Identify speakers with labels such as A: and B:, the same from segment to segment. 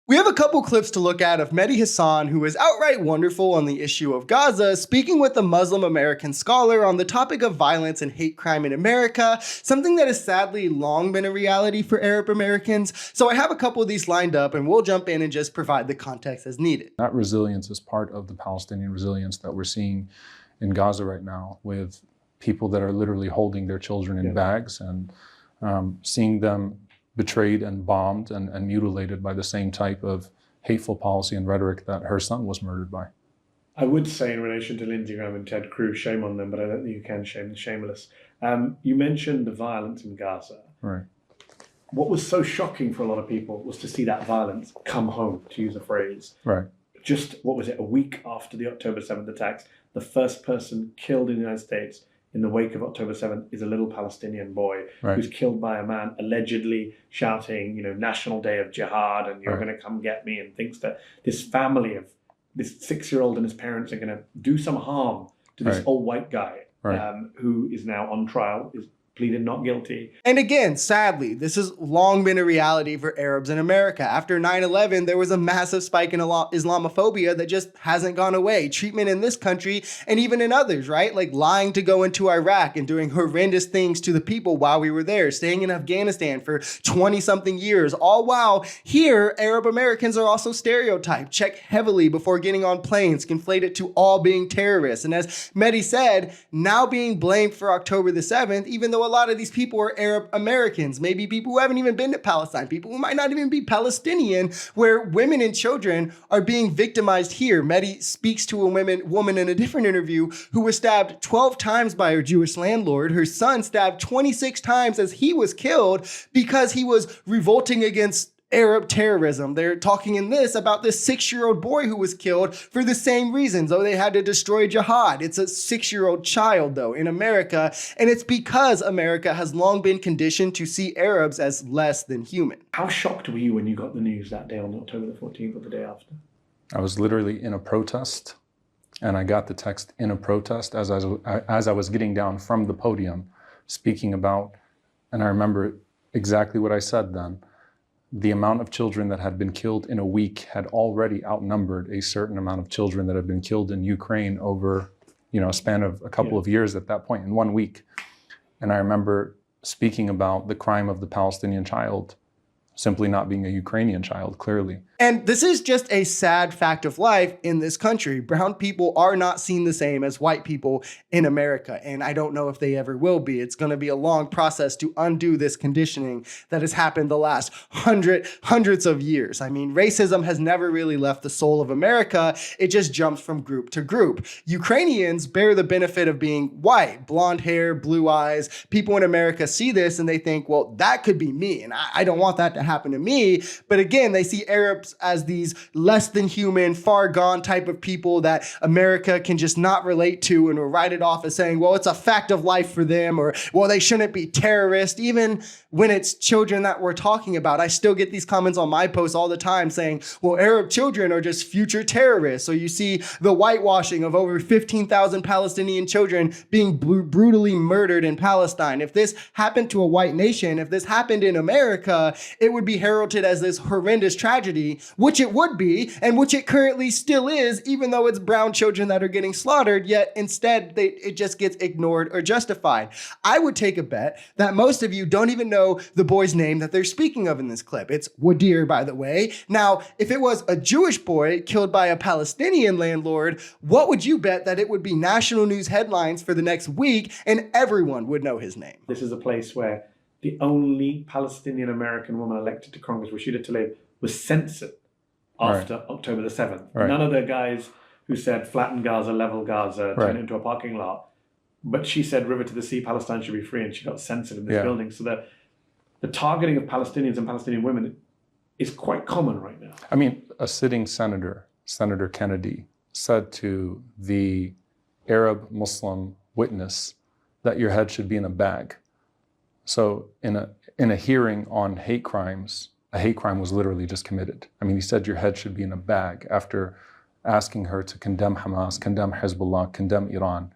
A: We have a couple clips to look at of Mehdi Hasan, who is outright wonderful on the issue of Gaza, speaking with a Muslim American scholar on the topic of violence and hate crime in America, something that has sadly long been a reality for Arab Americans. So I have a couple of these lined up and we'll jump in and just provide the context as needed.
B: That resilience is part of the Palestinian resilience that we're seeing in Gaza right now, with people that are literally holding their children in bags and seeing them betrayed and bombed and mutilated by the same type of hateful policy and rhetoric that her son was murdered by.
C: I would say in relation to Lindsey Graham and Ted Cruz, shame on them, but I don't think you can shame the shameless. You mentioned the violence in Gaza.
B: Right.
C: What was so shocking for a lot of people was to see that violence come home, to use a phrase.
B: Right.
C: Just, what was it, a week after the October 7th attacks, the first person killed in the United States in the wake of October 7th is a little Palestinian boy who's killed by a man allegedly shouting, National Day of Jihad and you're going to come get me, and thinks that this family of this 6-year-old and his parents are going to do some harm to this old white guy who is now on trial, is pleaded not guilty.
A: And again, sadly, this has long been a reality for Arabs in America. After 9/11, there was a massive spike in Islamophobia that just hasn't gone away. Treatment in this country and even in others, right? Like lying to go into Iraq and doing horrendous things to the people while we were there, staying in Afghanistan for 20-something years, all while here, Arab Americans are also stereotyped, checked heavily before getting on planes, conflated to all being terrorists. And as Mehdi said, now being blamed for October the 7th, even though a lot of these people are Arab Americans, maybe people who haven't even been to Palestine, people who might not even be Palestinian, where women and children are being victimized here. Mehdi speaks to a woman in a different interview who was stabbed 12 times by her Jewish landlord. Her son stabbed 26 times as he was killed because he was revolting against Arab terrorism. They're talking in this about this 6-year-old boy who was killed for the same reasons. Oh, they had to destroy jihad. It's a 6-year-old child, though, in America. And it's because America has long been conditioned to see Arabs as less than human.
C: How shocked were you when you got the news that day on October the 14th or the day after?
B: I was literally in a protest, and I got the text in a protest as I was getting down from the podium speaking about, and I remember exactly what I said then. The amount of children that had been killed in a week had already outnumbered a certain amount of children that had been killed in Ukraine over, a span of a couple of years at that point, in 1 week. And I remember speaking about the crime of the Palestinian child simply not being a Ukrainian child, clearly.
A: And this is just a sad fact of life in this country. Brown people are not seen the same as white people in America. And I don't know if they ever will be. It's going to be a long process to undo this conditioning that has happened the last hundreds of years. I mean, racism has never really left the soul of America. It just jumps from group to group. Ukrainians bear the benefit of being white, blonde hair, blue eyes. People in America see this and they think, well, that could be me. And I don't want that to happen to me. But again, they see Arabs as these less than human, far gone type of people that America can just not relate to and will write it off as saying, well, it's a fact of life for them, or, well, they shouldn't be terrorists. Even when it's children that we're talking about, I still get these comments on my posts all the time saying, well, Arab children are just future terrorists. So you see the whitewashing of over 15,000 Palestinian children being brutally murdered in Palestine. If this happened to a white nation, if this happened in America, it would be heralded as this horrendous tragedy, which it would be, and which it currently still is, even though it's brown children that are getting slaughtered, yet instead it just gets ignored or justified. I would take a bet that most of you don't even know the boy's name that they're speaking of in this clip. It's Wadir, by the way. Now, if it was a Jewish boy killed by a Palestinian landlord, what would you bet that it would be national news headlines for the next week and everyone would know his name?
C: This is a place where the only Palestinian American woman elected to Congress, Rashida Tlaib, was censored after October the 7th. None of the guys who said flatten Gaza, level Gaza, turn it into a parking lot. But she said river to the sea, Palestine should be free, and she got censored in this building. So the targeting of Palestinians and Palestinian women is quite common right now.
B: I mean, a sitting senator, Senator Kennedy, said to the Arab Muslim witness that your head should be in a bag. So in a hearing on hate crimes, a hate crime was literally just committed. I mean, he said your head should be in a bag after asking her to condemn Hamas, condemn Hezbollah, condemn Iran,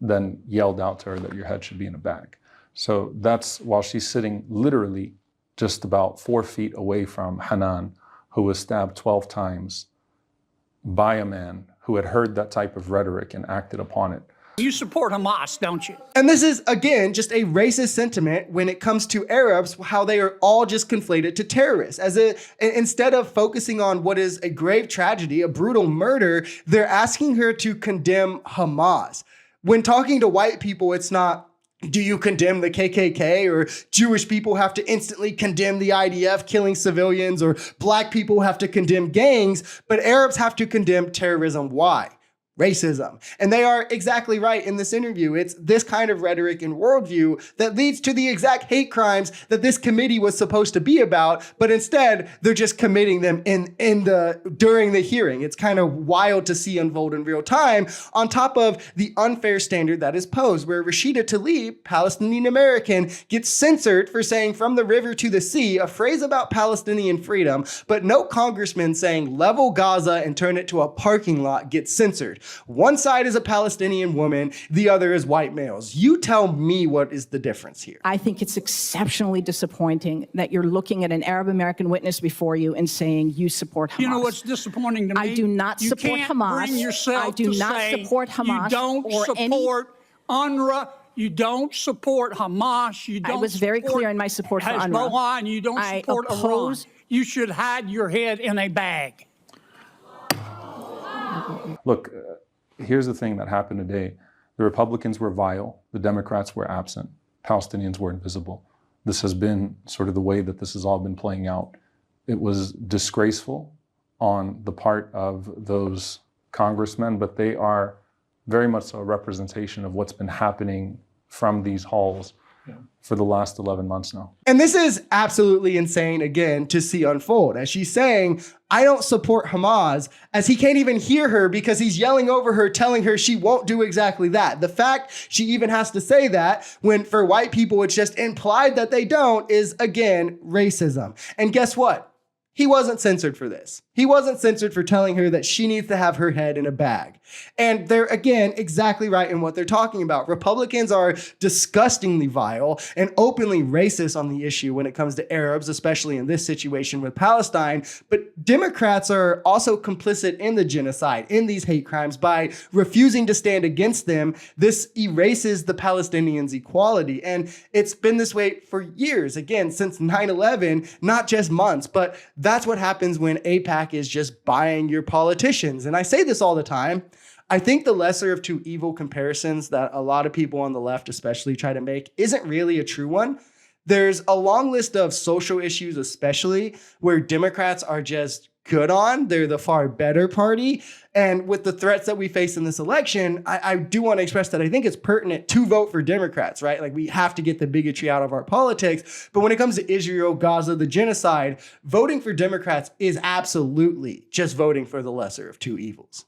B: then yelled out to her that your head should be in a bag. So that's while she's sitting literally just about 4 feet away from Hanan, who was stabbed 12 times by a man who had heard that type of rhetoric and acted upon it.
D: You support Hamas, don't you?
A: And this is, again, just a racist sentiment when it comes to Arabs, how they are all just conflated to terrorists. Instead of focusing on what is a grave tragedy, a brutal murder, they're asking her to condemn Hamas. When talking to white people, it's not, do you condemn the KKK, or Jewish people have to instantly condemn the IDF killing civilians, or black people have to condemn gangs, but Arabs have to condemn terrorism. Why? Racism. And they are exactly right in this interview. It's this kind of rhetoric and worldview that leads to the exact hate crimes that this committee was supposed to be about, but instead they're just committing them during the hearing. It's kind of wild to see unfold in real time, on top of the unfair standard that is posed, where Rashida Tlaib, Palestinian American, gets censored for saying "from the river to the sea," a phrase about Palestinian freedom, but no congressman saying "level Gaza and turn it to a parking lot" gets censored. One side is a Palestinian woman, the other is white males. You tell me what is the difference here.
E: I think it's exceptionally disappointing that you're looking at an Arab American witness before you and saying you support Hamas.
D: You know what's disappointing to me?
E: I do not support Hamas.
D: Bring yourself
E: I do
D: to
E: not
D: say
E: support Hamas.
D: You don't
E: or
D: support UNRWA. You don't support Hamas. You don't.
E: I was very clear in my support for UNRWA.
D: Hezbollah, and you don't support Iran. You should hide your head in a bag.
B: Look, here's the thing that happened today. The Republicans were vile. The Democrats were absent. Palestinians were invisible. This has been sort of the way that this has all been playing out. It was disgraceful on the part of those congressmen, but they are very much a representation of what's been happening from these halls for the last 11 months now.
A: And this is absolutely insane, again, to see unfold. As she's saying, I don't support Hamas, as he can't even hear her because he's yelling over her, telling her she won't do exactly that. The fact she even has to say that, when for white people it's just implied that they don't, is, again, racism. And guess what? He wasn't censored for this. He wasn't censored for telling her that she needs to have her head in a bag. And they're, again, exactly right in what they're talking about. Republicans are disgustingly vile and openly racist on the issue when it comes to Arabs, especially in this situation with Palestine. But Democrats are also complicit in the genocide, in these hate crimes, by refusing to stand against them. This erases the Palestinians' equality. And it's been this way for years, again, since 9/11, not just months, but that's what happens when AIPAC is just buying your politicians. And I say this all the time. I think the lesser of two evil comparisons that a lot of people on the left especially try to make isn't really a true one. There's a long list of social issues, especially, where Democrats are just good on. They're the far better party. And with the threats that we face in this election, I do want to express that I think it's pertinent to vote for Democrats, right? Like, we have to get the bigotry out of our politics. But when it comes to Israel, Gaza, the genocide, voting for Democrats is absolutely just voting for the lesser of two evils.